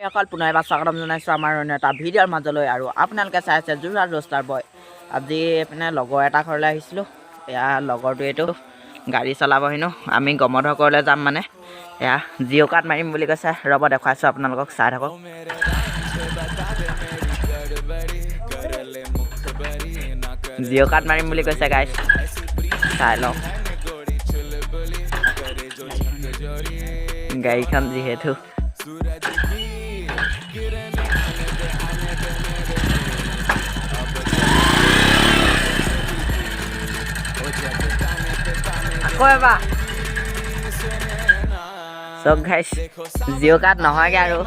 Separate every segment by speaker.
Speaker 1: অকল পুনৰ এবাৰ স্বাগতম জনাইছোঁ আমাৰ অন্য এটা ভিডিঅ'ৰ মাজলৈ। আৰু আপোনালোকে চাই আছে যোৰহাট ৰোষ্টাৰ বয়। আজি এইপিনে লগৰ এটা ঘৰলৈ আহিছিলোঁ। এয়া লগৰটোৱে এইটো গাড়ী চলাব হেনো। আমি গমধৰ ঘৰলৈ যাম মানে। এয়া জিঅ' কাৰ্ড মাৰিম বুলি কৈছে। ৰ'ব দেখুৱাইছোঁ আপোনালোকক, চাই থাকক। জিঅ' কাৰ্ড মাৰিম বুলি কৈছে গাইছ, চাই লওঁ। গাড়ীখন যিহেতু আকৌ এবাৰ চব গাইছ জিঅ' কাৰ্ড নহয়গৈ আৰু।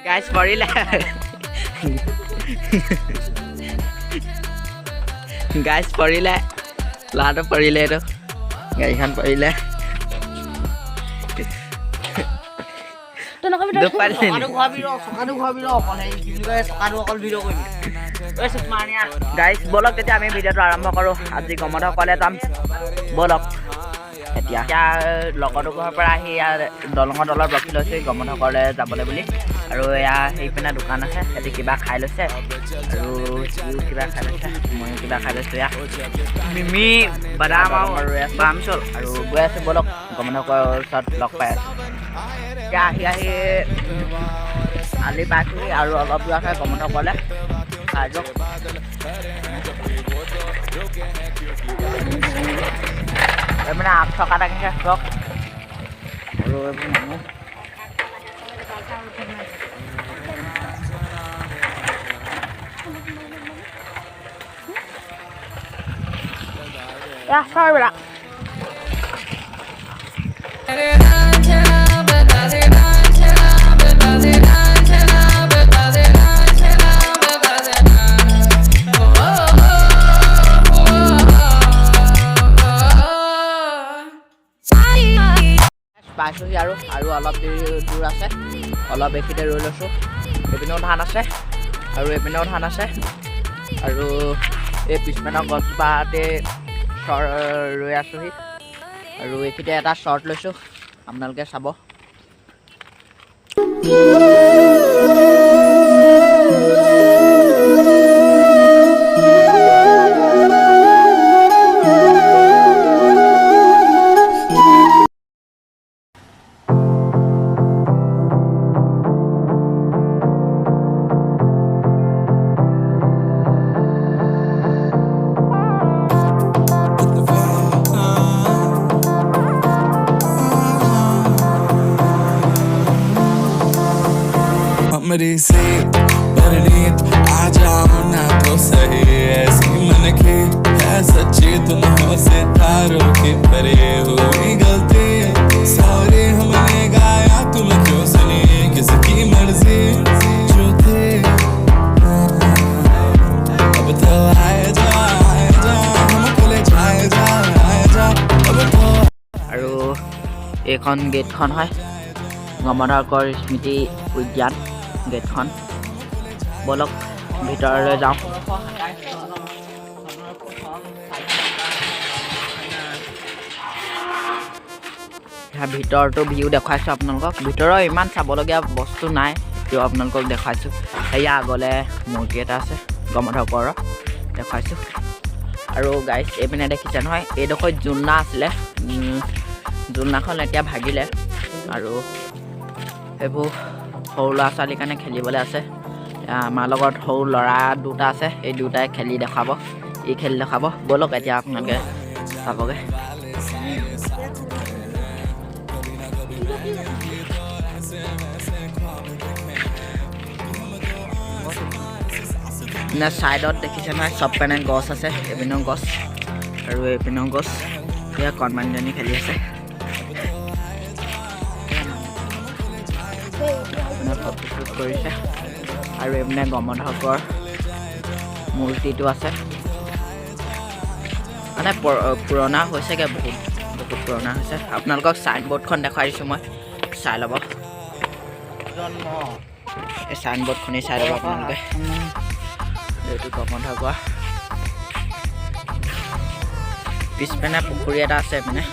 Speaker 1: গাইছ পৰিলে গাইছ পৰিলে, ল'ৰাটো পৰিলে, এইটো গাড়ীখন পৰিলে। গাইছ ব'লক তেতিয়া আমি ভিডিঅ'টো আৰম্ভ কৰোঁ। আজি গমধৰ ক'লে যাম, ব'লক। এতিয়া লগৰটো ঘৰৰ পৰা আহি ইয়াৰ দলঙৰ তলত ৰখি লৈছোঁ গমধৰ ঘৰলৈ যাবলৈ বুলি। আৰু এয়া সেইপিনে দোকান আছে, সিহঁতি কিবা খাই লৈছে আৰু সিও কিবা খাই লৈছে, ময়ো কিবা খাই লৈছোঁ। এয়া মিমি বাদাম আৰু বাম চল আৰু গৈ আছোঁ, ব'লক গমধৰ ঘৰৰ ওচৰত লগ পাই আছোঁ। এতিয়া আহি আলি পাইছোঁ আৰু অলপ দূৰ আছে গমধৰ ঘৰলৈ, চাই যাওক। মানে 8 টকা থাকিছে চক আৰু এইবোৰ মানুহ sorry. পাইছোঁহি আৰু অলপ দূৰ আছে, অলপ এইখিনিতে ৰৈ লৈছোঁ। এইপিনেও ধান আছে আৰু এইপিনেও ধান আছে আৰু এই পিছপিনৰ গছজোপাতে ৰৈ আছোঁহি আৰু এইখিনিতে এটা শ্বৰ্ট লৈছোঁ, আপোনালোকে চাব।
Speaker 2: मेरी से परनीत आ जाओ ना तो सही, ऐसी मन की है सच्ची तुम हो सितारों की परे हुई गलती। सॉरी हमने गाया तुम क्यों सुनी, किसकी मर्जी जो थे। अब तो आए जा हम ले जाए जा अब तो।
Speaker 1: আৰু এইখন গেটখন হয় গমধৰ ঘৰ স্মৃতি উদ্যান গেটখন। ব'লক ভিতৰলৈ যাওঁ। ভিতৰটো ভিউ দেখুৱাইছোঁ আপোনালোকক। ভিতৰৰ ইমান চাবলগীয়া বস্তু নাই, তেও আপোনালোকক দেখুৱাইছোঁ। সেয়া আগলৈ মূৰ্তি এটা আছে গমধৰ ঘৰৰ, দেখুৱাইছোঁ। আৰু গাইছ এইপিনে দেখিছে নহয়, এইডোখৰত জোলনা আছিলে, জোলনাখন এতিয়া ভাগিলে আৰু সেইবোৰ সৰু ল'ৰা ছোৱালীৰ কাৰণে খেলিবলৈ আছে। আমাৰ লগত সৰু ল'ৰা দুটা আছে, এই দুটাই খেলি দেখাব, খেলি দেখাব। ব'লক এতিয়া আপোনালোকে চাবগৈ। ছাইডত দেখিছে নহয় চব পেনে গছ আছে, এইপিনেও গছ আৰু এইপিনেও গছ। এয়া কণমানিজনী খেলি আছে। ফটো কৰিছে আৰু এইপিনে গমধৰ মূৰ্তিটো আছে। মানে পুৰণা হৈছেগৈ বহুত পুৰণা হৈছে আপোনালোকক চাইনবোৰ্ডখন দেখাই দিছোঁ মই চাই ল'ব এই চাইনবোৰ্ডখনেই চাই ল'ব আপোনালোকে এইটো গমধগোৱা পিছপিনে পুখুৰী এটা আছে মানে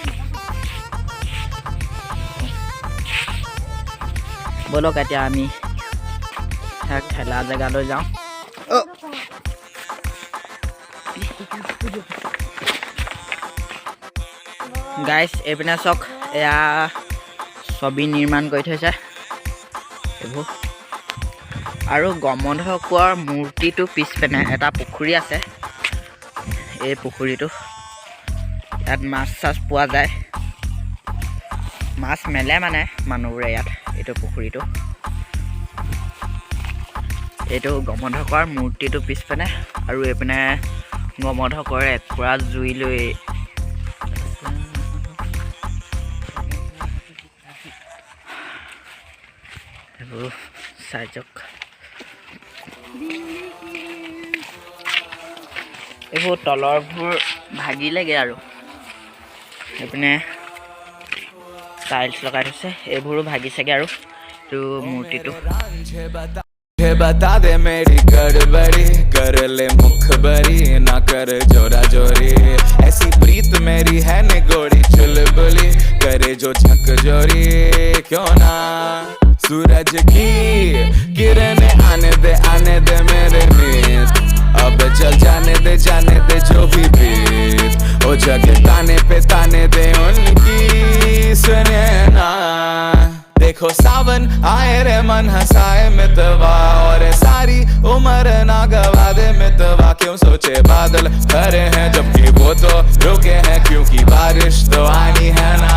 Speaker 1: ব'লক এতিয়া আমি খেলা জেগালৈ যাওঁ গাইছ এইপিনে চাওক এয়া ছবি নিৰ্মাণ কৰি থৈছে এইবোৰ আৰু গমধগোৱাৰ মূৰ্তিটো পিছপিনে এটা পুখুৰী আছে এই পুখুৰীটো ইয়াত মাছ চাছ পোৱা যায় মাছ মেলে মানে মানুহবোৰে ইয়াত এইটো পুখুৰীটো এইটো গমধগোৱাৰ মূৰ্তিটো পিছপিনে আৰু এইপিনে গমধগৰ একুৰা জুই লৈ এইবোৰ চাই যাওক এইবোৰ তলৰবোৰ ভাগিলেগৈ আৰু এইপিনে টাইলছ লগাই থৈছে এইবোৰো ভাগিছেগৈ আৰু এইটো মূৰ্তিটো
Speaker 2: बता दे मेरी गड़बड़ी कर ले मुखबरी ना कर जोरा जोरी ऐसी प्रीत मेरी है निगोड़ी चुलबुली करे जो झक जोरी क्यों ना सूरज की किरण आने दे मेरे नींद अब चल जाने दे जो भी बीत ओ जगह ताने दे उनकी सुने ना देखो सावन आए रे मन हंसाए मितवा और सारी उम्र ना गवा दे मितवा क्यों सोचे बादल खरे हैं जबकि वो तो रुके हैं क्योंकि बारिश तो आनी है ना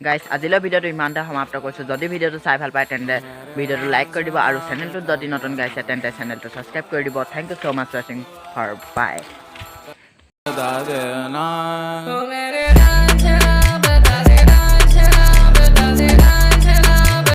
Speaker 1: গাইছ আজিলৈ ভিডিঅ'টো ইমানতে সমাপ্ত কৰিছোঁ যদি ভিডিঅ'টো চাই ভাল পায় তেন্তে ভিডিঅ'টো লাইক কৰি দিব আৰু চেনেলটোত যদি নতুন গাইছে তেন্তে চেনেলটো ছাবস্ক্ৰাইব কৰি দিব থেংক ইউ ছ' মাছ ৱাচিং ফৰ বাই